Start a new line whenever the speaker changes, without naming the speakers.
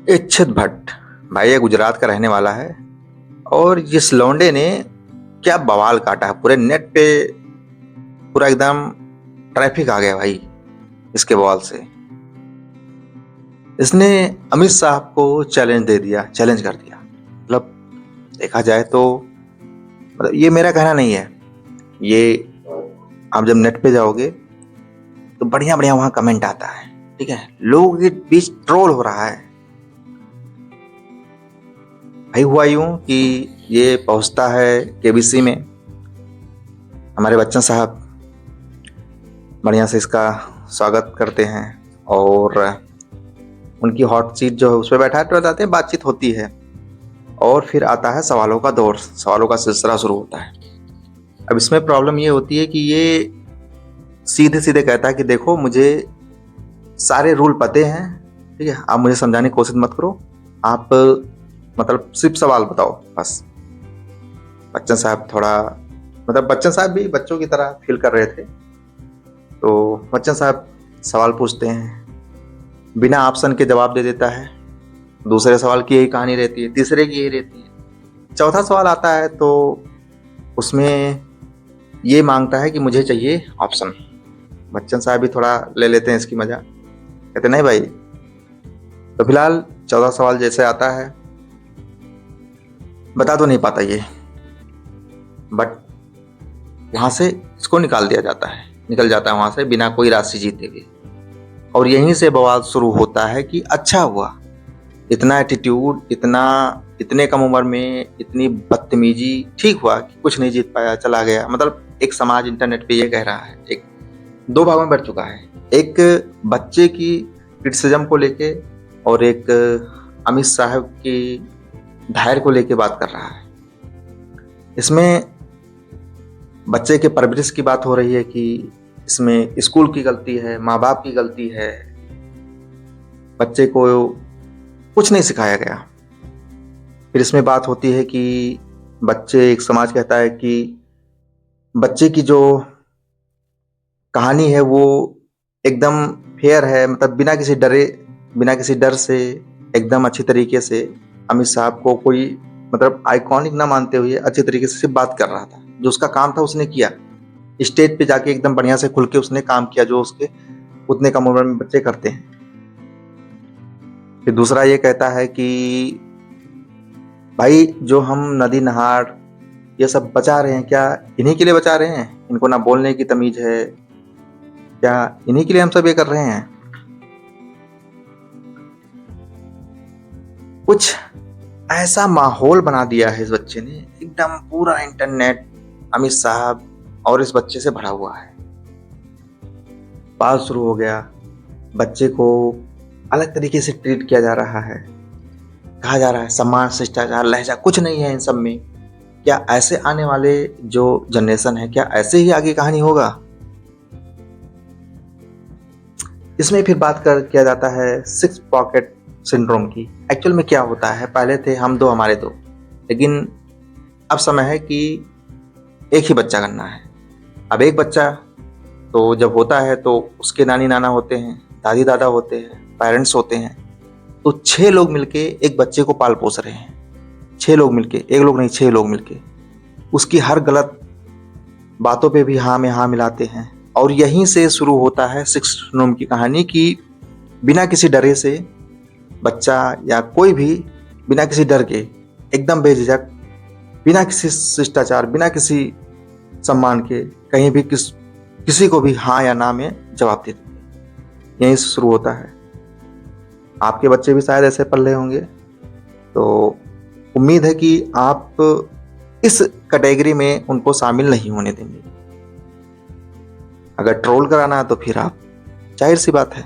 इच्छित भट्ट भाई ये गुजरात का रहने वाला है। और जिस लौंडे ने क्या बवाल काटा है पूरे नेट पे, पूरा एकदम ट्रैफिक आ गया भाई इसके बवाल से। इसने अमित साहब को चैलेंज दे दिया, चैलेंज कर दिया। मतलब देखा जाए तो मतलब ये मेरा कहना नहीं है, ये आप जब नेट पे जाओगे तो बढ़िया बढ़िया वहां कमेंट आता है, ठीक है। लोगों के बीच ट्रोल हो रहा है भाई। हुआ यूं कि ये पहुंचता है केबीसी में, हमारे बच्चन साहब बढ़िया से इसका स्वागत करते हैं और उनकी हॉट सीट जो है उस पर बैठा जाते हैं, बातचीत होती है और फिर आता है सवालों का दौर, सवालों का सिलसिला शुरू होता है। अब इसमें प्रॉब्लम ये होती है कि ये सीधे सीधे कहता है कि देखो मुझे सारे रूल पते हैं, ठीक है, आप मुझे समझाने की कोशिश मत करो, आप मतलब सिर्फ सवाल बताओ बस। बच्चन साहब थोड़ा मतलब बच्चन साहब भी बच्चों की तरह फील कर रहे थे, तो बच्चन साहब सवाल पूछते हैं, बिना ऑप्शन के जवाब दे देता है। दूसरे सवाल की यही कहानी रहती है, तीसरे की यही रहती है। चौथा सवाल आता है तो उसमें ये मांगता है कि मुझे चाहिए ऑप्शन। बच्चन साहब भी थोड़ा ले लेते हैं इसकी मजा, कहते नहीं भाई। तो फिलहाल 14 सवाल जैसे आता है, बता तो नहीं पाता ये, बट वहां से इसको निकाल दिया जाता है, निकल जाता है वहां से बिना कोई राशि जीते हुए। और यहीं से बवाल शुरू होता है कि अच्छा हुआ इतना एटीट्यूड, इतने कम उम्र में इतनी बदतमीजी, ठीक हुआ कि कुछ नहीं जीत पाया, चला गया। मतलब एक समाज इंटरनेट पे ये कह रहा है, एक दो भागों में बढ़ चुका है। एक बच्चे की क्रिटिसिज्म को लेके और एक अमित साहब की धैर्य को लेके बात कर रहा है। इसमें बच्चे के परवरिश की बात हो रही है कि इसमें स्कूल की गलती है, माँ बाप की गलती है, बच्चे को कुछ नहीं सिखाया गया। फिर इसमें बात होती है कि बच्चे, एक समाज कहता है कि बच्चे की जो कहानी है वो एकदम फेयर है, मतलब बिना किसी डर से एकदम अच्छी तरीके से अमित साहब को कोई मतलब आइकॉनिक ना मानते हुए अच्छे तरीके से सिर्फ बात कर रहा था। जो उसका काम था उसने किया, स्टेज पे जाके एकदम बढ़िया से खुल के उसने काम किया, जो उसके उतने कम उम्र में बच्चे करते हैं। फिर दूसरा ये कहता है कि भाई जो हम नदी नहार ये सब बचा रहे हैं, क्या इन्हीं के लिए बचा रहे हैं? इनको ना बोलने की तमीज है क्या? इन्हीं के लिए हम सब ये कर रहे हैं? कुछ ऐसा माहौल बना दिया है इस बच्चे ने, एकदम पूरा इंटरनेट अमित साहब और इस बच्चे से भरा हुआ है। बात शुरू हो गया, बच्चे को अलग तरीके से ट्रीट किया जा रहा है, कहा जा रहा है सम्मान, शिष्टाचार, लहजा कुछ नहीं है इन सब में। क्या ऐसे आने वाले जो जनरेशन है, क्या ऐसे ही आगे कहानी होगा? इसमें फिर बात किया जाता है सिक्स पॉकेट सिंड्रोम की। एक्चुअल में क्या होता है, पहले थे हम दो हमारे दो, लेकिन अब समय है कि एक ही बच्चा करना है। अब एक बच्चा तो जब होता है तो उसके नानी नाना होते हैं, दादी दादा होते हैं, पेरेंट्स होते हैं, तो 6 लोग मिलके एक बच्चे को पाल पोस रहे हैं। 6 लोग मिलके, एक लोग नहीं 6 लोग मिलके उसकी हर गलत बातों पे भी हाँ में हाँ मिलाते हैं। और यहीं से शुरू होता है सिक्स सिंड्रोम की कहानी कि बिना किसी डरे से बच्चा या कोई भी बिना किसी डर के एकदम बेझिझक, बिना किसी शिष्टाचार, बिना किसी सम्मान के कहीं भी किसी को भी हाँ या ना में जवाब देते हैं। यहीं से शुरू होता है। आपके बच्चे भी शायद ऐसे पल रहे होंगे, तो उम्मीद है कि आप इस कैटेगरी में उनको शामिल नहीं होने देंगे। अगर ट्रोल कराना है तो फिर आप, जाहिर सी बात है